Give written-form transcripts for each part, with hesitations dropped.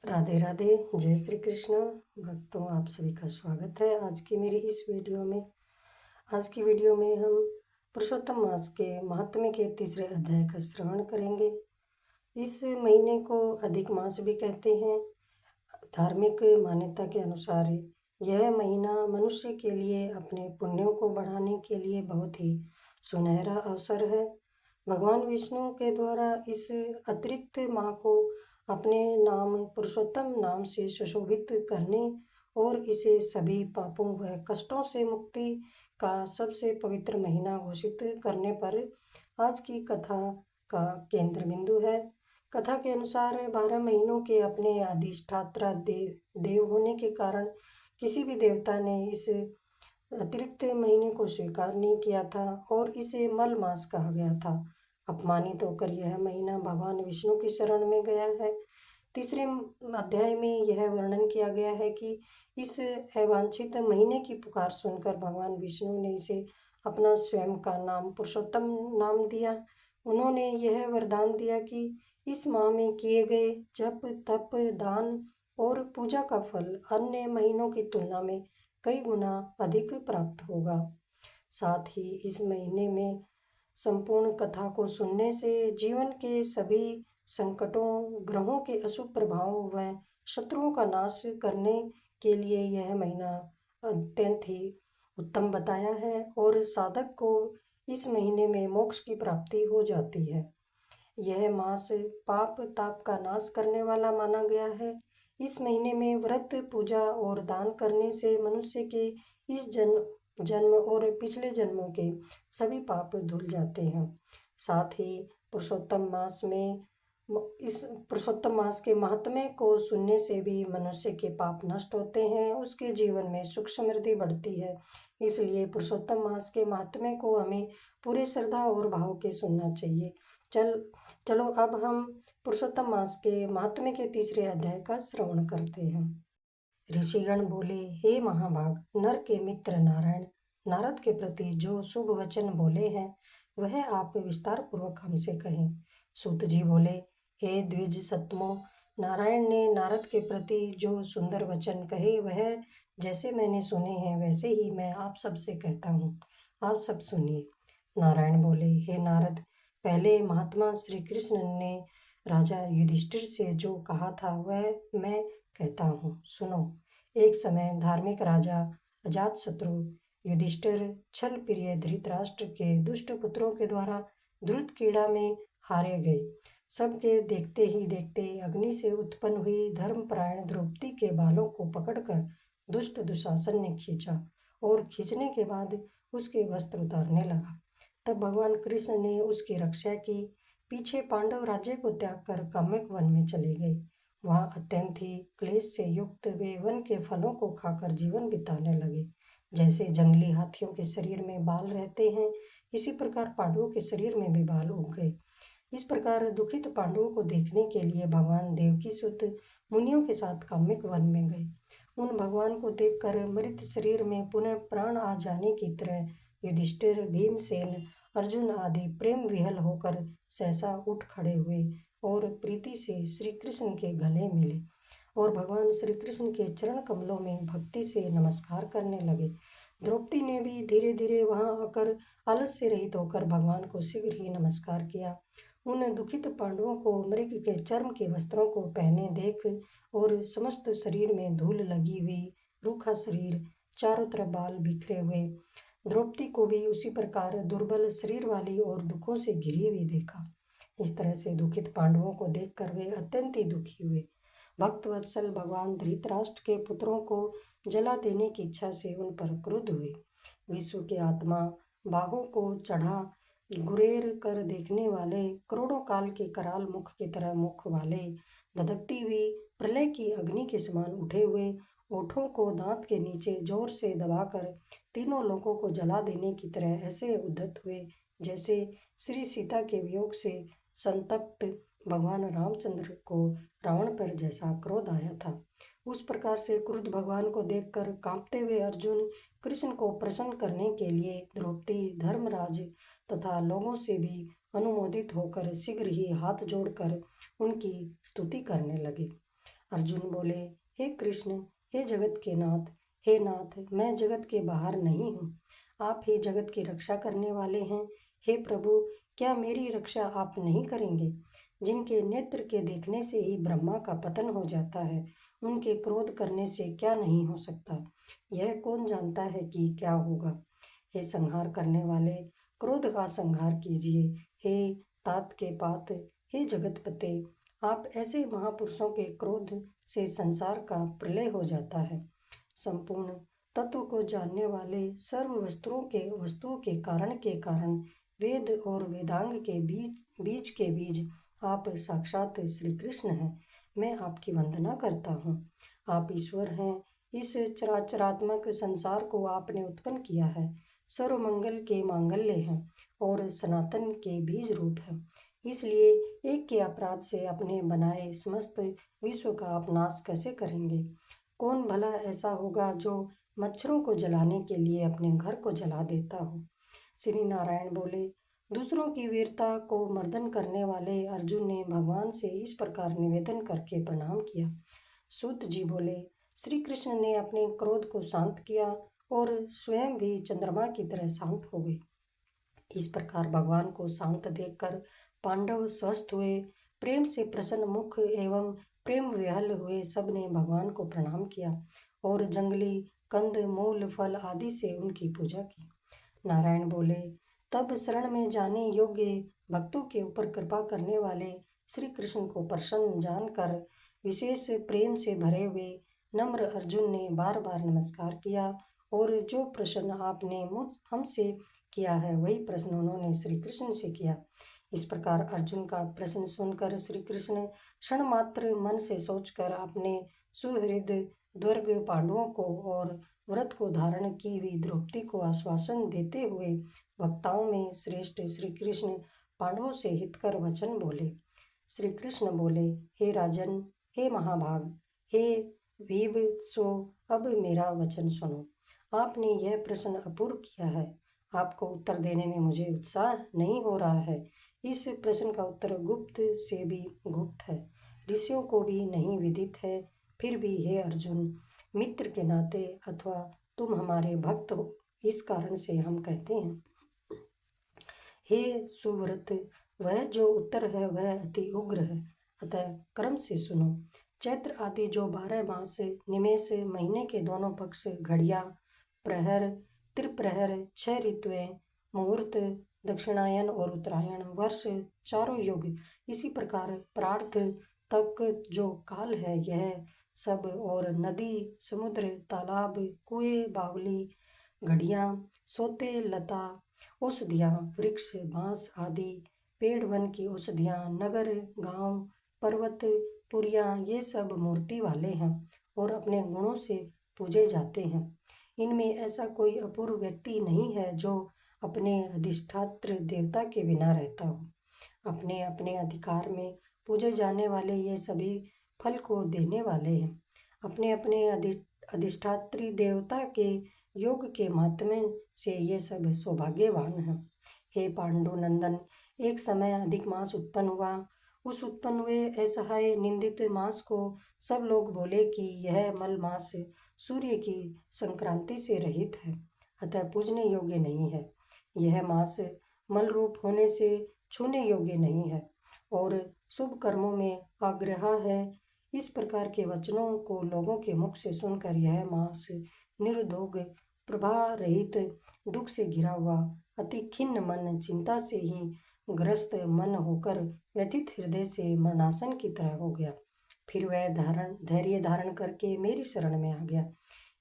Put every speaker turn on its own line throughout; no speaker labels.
राधे राधे। जय श्री कृष्ण। भक्तों, आप सभी का स्वागत है आज की मेरी इस वीडियो में। आज की वीडियो में हम पुरुषोत्तम मास के महात्म्य के तीसरे अध्याय का श्रवण करेंगे। इस महीने को अधिक मास भी कहते हैं। धार्मिक मान्यता के अनुसार यह महीना मनुष्य के लिए अपने पुण्यों को बढ़ाने के लिए बहुत ही सुनहरा अवसर है। भगवान विष्णु के द्वारा इस अतिरिक्त माह को अपने नाम पुरुषोत्तम नाम से सुशोभित करने और इसे सभी पापों व कष्टों से मुक्ति का सबसे पवित्र महीना घोषित करने पर आज की कथा का केंद्र बिंदु है। कथा के अनुसार 12 महीनों के अपने अधिष्ठाता देव होने के कारण किसी भी देवता ने इस अतिरिक्त महीने को स्वीकार नहीं किया था और इसे मल मास कहा गया था। अपमानित होकर यह महीना भगवान विष्णु की शरण में गया है। तीसरे अध्याय में यह वर्णन किया गया है कि इस अवांछित महीने की पुकार सुनकर भगवान विष्णु ने इसे अपना स्वयं का नाम पुरुषोत्तम नाम दिया। उन्होंने यह वरदान दिया कि इस माह में किए गए जप तप दान और पूजा का फल अन्य महीनों की तुलना में कई गुना अधिक प्राप्त होगा। साथ ही इस महीने में संपूर्ण कथा को सुनने से जीवन के सभी संकटों, ग्रहों के अशुभ प्रभावों व शत्रुओं का नाश करने के लिए यह महीना अत्यंत ही उत्तम बताया है और साधक को इस महीने में मोक्ष की प्राप्ति हो जाती है। यह मास पाप ताप का नाश करने वाला माना गया है। इस महीने में व्रत पूजा और दान करने से मनुष्य के इस जन्म और पिछले जन्मों के सभी पाप धुल जाते हैं। साथ ही पुरुषोत्तम मास में इस पुरुषोत्तम मास के महात्म्य को सुनने से भी मनुष्य के पाप नष्ट होते हैं, उसके जीवन में सुख समृद्धि बढ़ती है। इसलिए पुरुषोत्तम मास के महात्म्य को हमें पूरे श्रद्धा और भाव के सुनना चाहिए। चलो अब हम पुरुषोत्तम मास के महात्म्य के तीसरे अध्याय का श्रवण करते हैं। ऋषिगण बोले, हे महाभाग, नर के मित्र नारायण नारद के प्रति जो शुभ वचन बोले हैं वह आप विस्तार पूर्वक हमसे कहें। सूत जी बोले, हे द्विज सत्तमो, नारायण ने नारद के प्रति जो सुंदर वचन कहे वह जैसे मैंने सुने हैं वैसे ही मैं आप सबसे कहता हूँ, आप सब सुनिए। नारायण बोले, हे नारद, पहले महात्मा श्री कृष्ण ने राजा युधिष्ठिर से जो कहा था वह मैं कहता हूँ, सुनो। एक समय धार्मिक राजा अजातशत्रु युधिष्ठिर छल प्रिय धृतराष्ट्र के दुष्ट पुत्रों के द्वारा द्रुत क्रीड़ा में हारे गए। सबके देखते ही देखते अग्नि से उत्पन्न हुई धर्मपरायण द्रौपदी के बालों को पकड़कर दुष्ट दुशासन ने खींचा और खींचने के बाद उसके वस्त्र उतारने लगा। तब भगवान कृष्ण ने उसकी रक्षा की। पीछे पांडव राज्य को त्याग कर काम्यक वन में चले गए। वहाँ अत्यंत ही क्लेश से युक्त वे वन के फलों को खाकर जीवन बिताने लगे। जैसे जंगली हाथियों के शरीर में बाल रहते हैं, इसी प्रकार पांडवों के शरीर में भी बाल उग गए। इस प्रकार दुखित पांडवों को देखने के लिए भगवान देवकी सुत मुनियों के साथ काम्यक वन में गए। उन भगवान को देखकर मृत शरीर में पुनः प्राण आ जाने की तरह युधिष्ठिर, भीमसेन, अर्जुन आदि प्रेम विहल होकर सहसा उठ खड़े हुए और प्रीति से श्री कृष्ण के गले मिले और भगवान श्री कृष्ण के चरण कमलों में भक्ति से नमस्कार करने लगे। द्रौपदी ने भी धीरे धीरे वहां आकर आलस से रहित होकर भगवान को शीघ्र ही नमस्कार किया। उन दुखित पांडवों को मृग के चर्म के वस्त्रों को पहने देख और समस्त शरीर में धूल लगी हुई, रूखा शरीर, चारों तरफ बाल बिखरे हुए द्रौपदी को भी उसी प्रकार दुर्बल शरीर वाली और दुखों से घिरी हुई देखा। इस तरह से दुखित पांडवों को देखकर वे अत्यंत ही दुखी हुए। भक्त वत्सल भगवान धृतराष्ट्र के पुत्रों को जला देने की इच्छा से उन पर क्रुद्ध हुए। विश्व के आत्मा, बाहों को चढ़ा गुरेर कर देखने वाले, करोड़ों काल के कराल मुख की तरह मुख वाले, धधकती हुई प्रलय की अग्नि के समान उठे हुए, ओठों को दांत के नीचे जोर से दबाकर तीनों लोगों को जला देने की तरह ऐसे उद्धत हुए जैसे श्री सीता के वियोग से संतप्त भगवान रामचंद्र को रावण पर जैसा क्रोध आया था। उस प्रकार से क्रुद्ध भगवान को देखकर कांपते हुए अर्जुन कृष्ण को प्रसन्न करने के लिए द्रौपदी, धर्मराज तथा लोगों से भी अनुमोदित होकर शीघ्र ही हाथ जोड़कर उनकी स्तुति करने लगे। अर्जुन बोले, हे कृष्ण, हे जगत के नाथ, हे नाथ, मैं जगत के बाहर नहीं हूँ, आप ही जगत की रक्षा करने वाले हैं। हे प्रभु, क्या मेरी रक्षा आप नहीं करेंगे? जिनके नेत्र के देखने से ही ब्रह्मा का पतन हो जाता है, उनके क्रोध करने से क्या नहीं हो सकता? यह कौन जानता है कि क्या होगा? हे संहार करने वाले, क्रोध का संहार कीजिए। हे तात के पात, हे जगतपते, आप ऐसे महापुरुषों के क्रोध से संसार का प्रलय हो जाता है। संपूर्ण तत्व को जानने वाले, सर्व वस्तुओं के कारण वेद और वेदांग के बीज के बीज आप साक्षात श्री कृष्ण हैं। मैं आपकी वंदना करता हूँ। आप ईश्वर हैं। इस चराचरात्मक संसार को आपने उत्पन्न किया है। सर्व मंगल के मांगल्य हैं और सनातन के बीज रूप है। इसलिए एक के अपराध से अपने बनाए समस्त विश्व का आप नाश कैसे करेंगे? कौन भला ऐसा होगा जो मच्छरों को जलाने के लिए अपने घर को जला देता हो? श्री नारायण बोले, दूसरों की वीरता को मर्दन करने वाले अर्जुन ने भगवान से इस प्रकार निवेदन करके प्रणाम किया। सूत जी बोले, श्री कृष्ण ने अपने क्रोध को शांत किया और स्वयं भी चंद्रमा की तरह शांत हो गए। इस प्रकार भगवान को शांत देखकर पांडव स्वस्थ हुए। प्रेम से प्रसन्न मुख एवं प्रेम विह्वल हुए सबने भगवान को प्रणाम किया और जंगली कंद मूल फल आदि से उनकी पूजा की। नारायण बोले, तब शरण में जाने योग्य भक्तों के ऊपर कृपा करने वाले श्री कृष्ण को प्रसन्न जानकर विशेष प्रेम से भरे हुए नम्र अर्जुन ने बार बार नमस्कार किया और जो प्रश्न आपने मुझ हमसे किया है वही प्रश्न उन्होंने श्री कृष्ण से किया। इस प्रकार अर्जुन का प्रश्न सुनकर श्री कृष्ण क्षण मात्र मन से सोचकर अपने सुहृद द्वर्ग पांडवों को और व्रत को धारण की हुई द्रौपदी को आश्वासन देते हुए वक्ताओं में श्रेष्ठ श्री कृष्ण पांडवों से हितकर वचन बोले। श्री कृष्ण बोले, हे राजन, हे महाभाग, हे विभत्सो, अब मेरा वचन सुनो। आपने यह प्रश्न अपूर्व किया है। आपको उत्तर देने में मुझे उत्साह नहीं हो रहा है। इस प्रश्न का उत्तर गुप्त से भी गुप्त है, ऋषियों को भी नहीं विदित है। फिर भी हे अर्जुन, मित्र के नाते अथवा तुम हमारे भक्त हो, इस कारण से हम कहते हैं। हे सुव्रत, वह जो उत्तर है वह अति उग्र है, अतः क्रम से सुनो। चैत्र आदि जो 12 मास निमेष महीने के दोनों पक्ष, घड़ियां, प्रहर, त्रिप्रहर, 6 ऋतुएं, मुहूर्त, दक्षिणायन और उत्तरायण, वर्ष, चारों युग, इसी प्रकार प्रार्थ तक जो काल है, यह सब और नदी, समुद्र, तालाब, कुएं, बावली, घड़ियां, सोते, लता, औषधियाँ, वृक्ष, बांस आदि, पेड़, वन की औषधियाँ, नगर, गांव, पर्वत, पुरियाँ, ये सब मूर्ति वाले हैं और अपने गुणों से पूजे जाते हैं। इनमें ऐसा कोई अपूर्व व्यक्ति नहीं है जो अपने अधिष्ठात्र देवता के बिना रहता हो। अपने अपने अधिकार में पूजे जाने वाले ये सभी फल को देने वाले हैं। अपने अपने अधिष्ठात्री देवता के योग के महात्म्य से ये सब सौभाग्यवान हैं। हे पांडु नंदन, एक समय अधिक मास उत्पन्न हुआ। उस उत्पन्न हुए असहाय निंदित मास को सब लोग बोले कि यह मल मास सूर्य की संक्रांति से रहित है, अतः पूजने योग्य नहीं है। यह मास मल रूप होने से छूने योग्य नहीं है और शुभ कर्मों में आग्रह है। इस प्रकार के वचनों को लोगों के मुख से सुनकर यह मास निर्दोग, प्रभा रहित, दुख से घिरा हुआ, अति खिन्न मन, चिंता से ही ग्रस्त मन होकर व्यथित हृदय से मरणासन की तरह हो गया। फिर वह धैर्य धारण करके मेरी शरण में आ गया।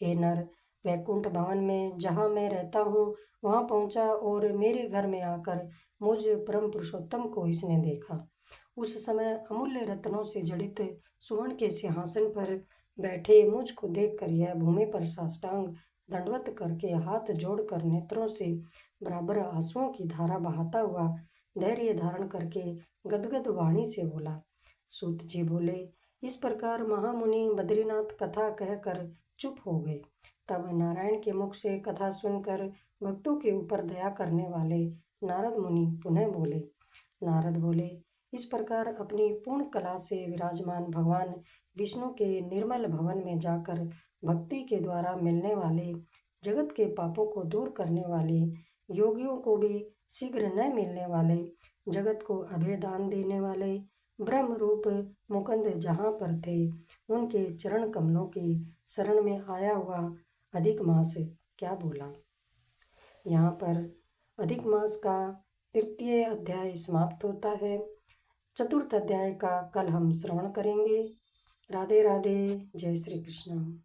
हे नर, वैकुंठ भवन में जहाँ मैं रहता हूँ वहाँ पहुँचा और मेरे घर में आकर मुझ परम पुरुषोत्तम को इसने देखा। उस समय अमूल्य रत्नों से जड़ित सुवर्ण के सिंहासन पर बैठे मुझको देखकर यह भूमि पर साष्टांग दंडवत करके हाथ जोड़कर नेत्रों से बराबर आंसुओं की धारा बहाता हुआ धैर्य धारण करके गदगद वाणी से बोला। सूत जी बोले, इस प्रकार महामुनि बद्रीनाथ कथा कहकर चुप हो गए। तब नारायण के मुख से कथा सुनकर भक्तों के ऊपर दया करने वाले नारद मुनि पुनः बोले। नारद बोले, इस प्रकार अपनी पूर्ण कला से विराजमान भगवान विष्णु के निर्मल भवन में जाकर भक्ति के द्वारा मिलने वाले जगत के पापों को दूर करने वाले योगियों को भी शीघ्र न मिलने वाले जगत को अभय दान देने वाले ब्रह्म रूप मुकुंद जहाँ पर थे उनके चरण कमलों की शरण में आया हुआ अधिक मास क्या बोला। यहाँ पर अधिक मास का तृतीय अध्याय समाप्त होता है। चतुर्थ अध्याय का कल हम श्रवण करेंगे। राधे राधे, जय श्री कृष्ण।